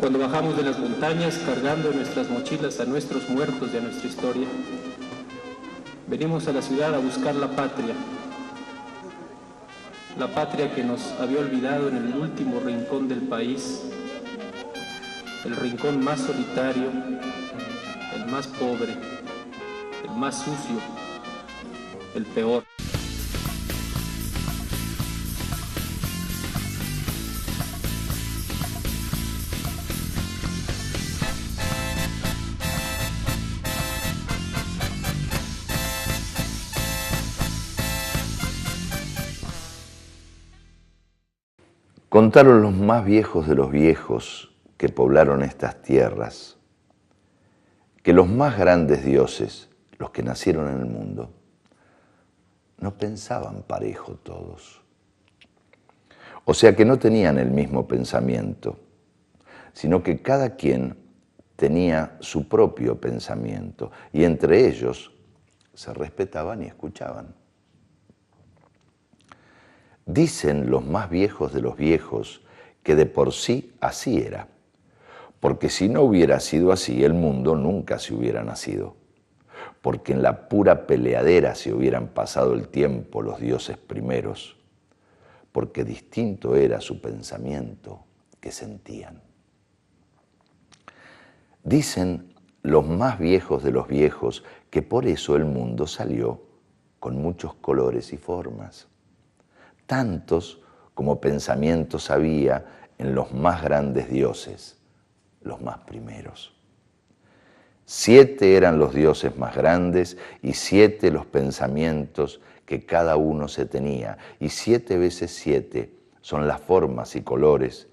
Cuando bajamos de las montañas cargando en nuestras mochilas a nuestros muertos y a nuestra historia, venimos a la ciudad a buscar la patria que nos había olvidado en el último rincón del país, el rincón más solitario, el más pobre, el más sucio, el peor. Contaron los más viejos de los viejos que poblaron estas tierras, que los más grandes dioses, los que nacieron en el mundo, no pensaban parejo todos. O sea que no tenían el mismo pensamiento, sino que cada quien tenía su propio pensamiento y entre ellos se respetaban y escuchaban. Dicen los más viejos de los viejos que de por sí así era, porque si no hubiera sido así, el mundo nunca se hubiera nacido, porque en la pura peleadera se hubieran pasado el tiempo los dioses primeros, porque distinto era su pensamiento que sentían. Dicen los más viejos de los viejos que por eso el mundo salió con muchos colores y formas, tantos como pensamientos había en los más grandes dioses, los más primeros. 7 eran los dioses más grandes y 7 los pensamientos que cada uno se tenía, y 7 veces 7 son las formas y colores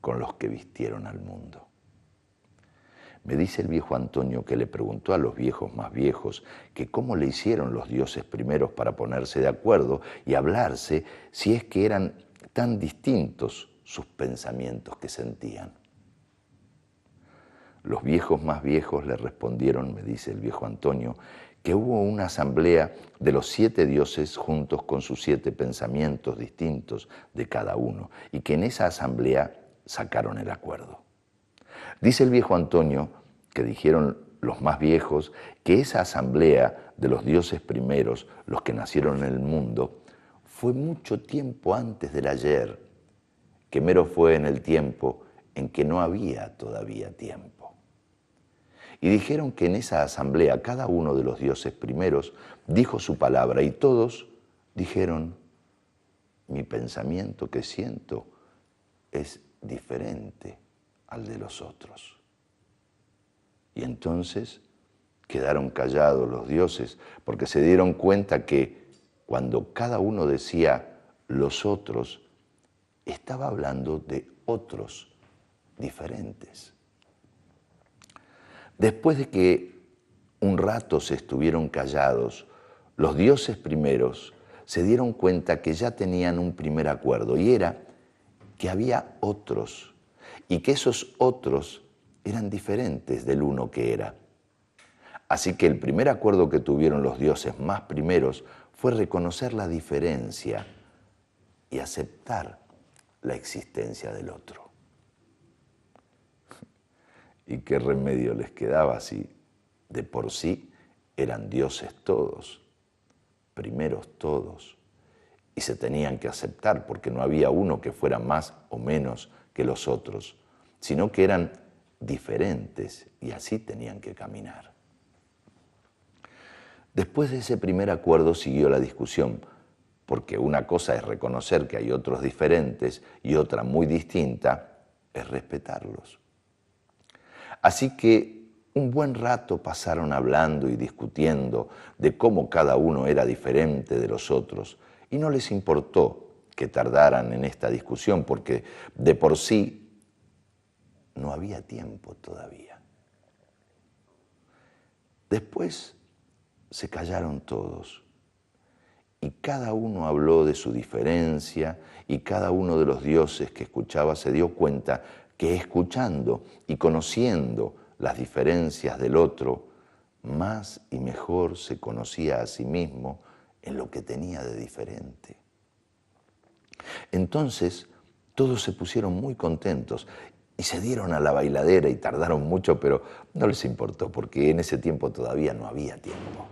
con los que vistieron al mundo. Me dice el viejo Antonio que le preguntó a los viejos más viejos que cómo le hicieron los dioses primeros para ponerse de acuerdo y hablarse si es que eran tan distintos sus pensamientos que sentían. Los viejos más viejos le respondieron, me dice el viejo Antonio, que hubo una asamblea de los 7 dioses juntos con sus 7 pensamientos distintos de cada uno y que en esa asamblea sacaron el acuerdo. Dice el viejo Antonio, que dijeron los más viejos, que esa asamblea de los dioses primeros, los que nacieron en el mundo, fue mucho tiempo antes del ayer, que mero fue en el tiempo en que no había todavía tiempo. Y dijeron que en esa asamblea cada uno de los dioses primeros dijo su palabra y todos dijeron, mi pensamiento que siento es diferente al de los otros. Y entonces quedaron callados los dioses porque se dieron cuenta que cuando cada uno decía los otros, estaba hablando de otros diferentes. Después de que un rato se estuvieron callados, los dioses primeros se dieron cuenta que ya tenían un primer acuerdo y era que había otros y que esos otros eran diferentes del uno que era. Así que el primer acuerdo que tuvieron los dioses más primeros fue reconocer la diferencia y aceptar la existencia del otro. ¿Y qué remedio les quedaba si de por sí eran dioses todos, primeros todos, y se tenían que aceptar porque no había uno que fuera más o menos que los otros, sino que eran diferentes y así tenían que caminar? Después de ese primer acuerdo siguió la discusión, porque una cosa es reconocer que hay otros diferentes y otra muy distinta es respetarlos. Así que un buen rato pasaron hablando y discutiendo de cómo cada uno era diferente de los otros y no les importó que tardaran en esta discusión porque de por sí no había tiempo todavía. Después se callaron todos y cada uno habló de su diferencia y cada uno de los dioses que escuchaba se dio cuenta que escuchando y conociendo las diferencias del otro, más y mejor se conocía a sí mismo en lo que tenía de diferente. Entonces todos se pusieron muy contentos Y se dieron a la bailadera y tardaron mucho, pero no les importó, porque en ese tiempo todavía no había tiempo.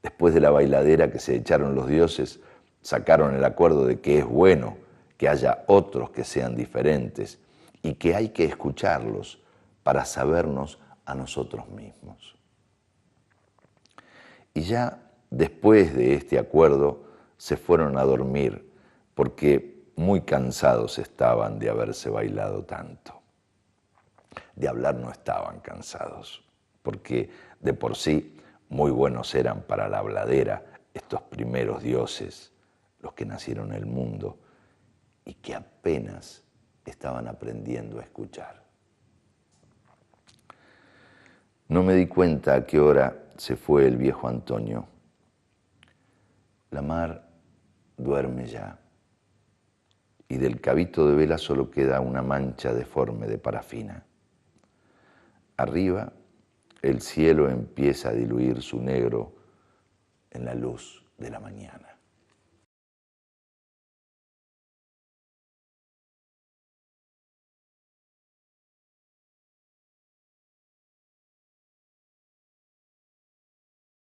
Después de la bailadera que se echaron los dioses, sacaron el acuerdo de que es bueno que haya otros que sean diferentes y que hay que escucharlos para sabernos a nosotros mismos. Y ya después de este acuerdo se fueron a dormir porque muy cansados estaban de haberse bailado tanto. De hablar no estaban cansados, porque de por sí muy buenos eran para la habladera estos primeros dioses, los que nacieron en el mundo, y que apenas estaban aprendiendo a escuchar. No me di cuenta a qué hora se fue el viejo Antonio. La mar duerme ya, y del cabito de vela solo queda una mancha deforme de parafina. Arriba, el cielo empieza a diluir su negro en la luz de la mañana.